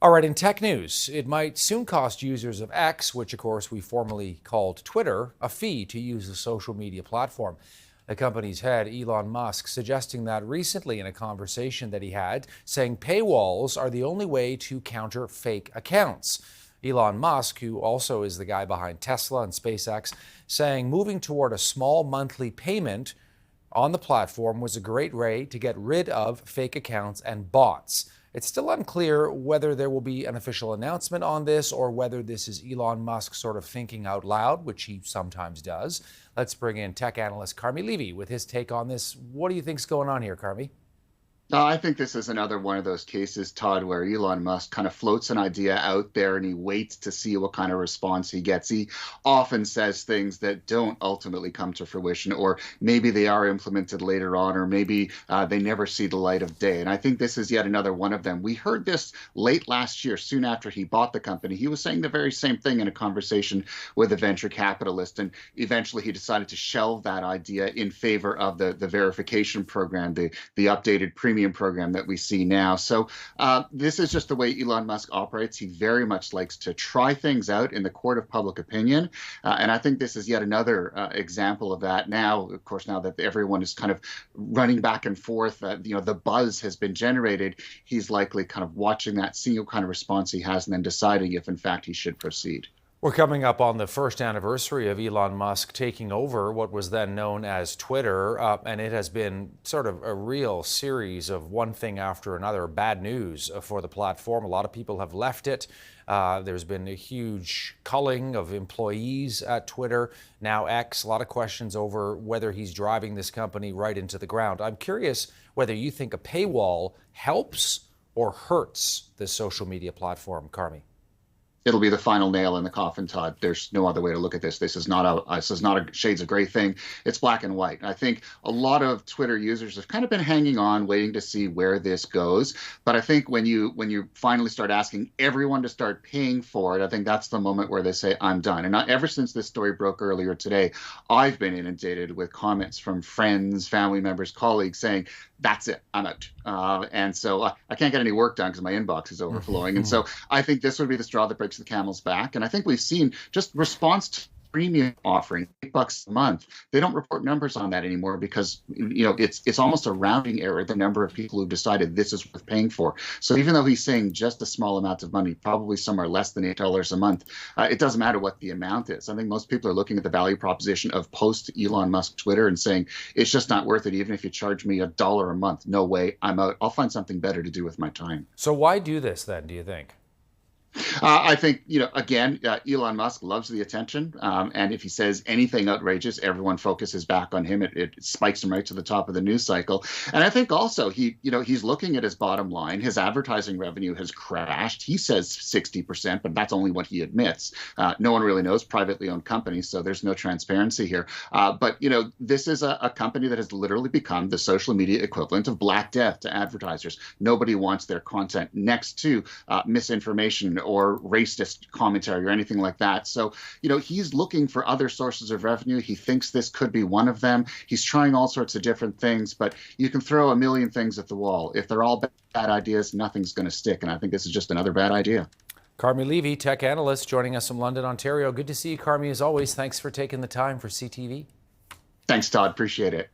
All right, in tech news, it might soon cost users of X, which of course we formerly called Twitter, a fee to use the social media platform. The company's head, Elon Musk, suggesting that recently in a conversation that he had, saying paywalls are the only way to counter fake accounts. Elon Musk, who also is the guy behind Tesla and SpaceX, saying moving toward a small monthly payment on the platform was a great way to get rid of fake accounts and bots. It's still unclear whether there will be an official announcement on this or whether this is Elon Musk sort of thinking out loud, which he sometimes does. Let's bring in tech analyst Carmi Levy with his take on this. What do you think's going on here, Carmi? I think this is another one of those cases, Todd, where Elon Musk kind of floats an idea out there and he waits to see what kind of response he gets. He often says things that don't ultimately come to fruition, or maybe they are implemented later on, or maybe they never see the light of day. And I think this is yet another one of them. We heard this late last year, soon after he bought the company. He was saying the very same thing in a conversation with a venture capitalist. And eventually he decided to shelve that idea in favor of the verification program, the updated premium program that we see now. So this is just the way Elon Musk operates. He very much likes to try things out in the court of public opinion. And I think this is yet another example of that now, of course, now that everyone is kind of running back and forth, the buzz has been generated. He's likely kind of watching that, seeing what kind of response he has, and then deciding if, in fact, he should proceed. We're coming up on the first anniversary of Elon Musk taking over what was then known as Twitter, and it has been sort of a real series of one thing after another, bad news for the platform. A lot of people have left it. There's been a huge culling of employees at Twitter, now X. A lot of questions over whether he's driving this company right into the ground. I'm curious whether you think a paywall helps or hurts this social media platform, Carmi. It'll be the final nail in the coffin, Todd. There's no other way to look at this. This is not a shades of gray thing. It's black and white. I think a lot of Twitter users have kind of been hanging on, waiting to see where this goes. But I think when you finally start asking everyone to start paying for it, I think that's the moment where they say, I'm done. And ever since this story broke earlier today, I've been inundated with comments from friends, family members, colleagues saying, that's it, I'm out. And so I can't get any work done because my inbox is overflowing. And so I think this would be the straw that breaks the camel's back. And I think we've seen just response to premium offering, $8 a month. They don't report numbers on that anymore because it's almost a rounding error, the number of people who've decided this is worth paying for. So even though he's saying just a small amount of money, probably somewhere less than $8 a month, it doesn't matter what the amount is. I think most people are looking at the value proposition of post Elon Musk Twitter and saying it's just not worth it. Even if you charge me $1 a month, no way, I'm out. I'll find something better to do with my time. So why do this then, do you think? I think, again, Elon Musk loves the attention. And if he says anything outrageous, everyone focuses back on him. It spikes him right to the top of the news cycle. And I think also he's looking at his bottom line. His advertising revenue has crashed. He says 60%, but that's only what he admits. No one really knows, privately owned companies, so there's no transparency here. But this is a company that has literally become the social media equivalent of Black Death to advertisers. Nobody wants their content next to misinformation or racist commentary or anything like that. So, he's looking for other sources of revenue. He thinks this could be one of them. He's trying all sorts of different things, but you can throw a million things at the wall. If they're all bad ideas, nothing's going to stick. And I think this is just another bad idea. Carmi Levy, tech analyst, joining us from London, Ontario. Good to see you, Carmi, as always. Thanks for taking the time for CTV. Thanks, Todd. Appreciate it.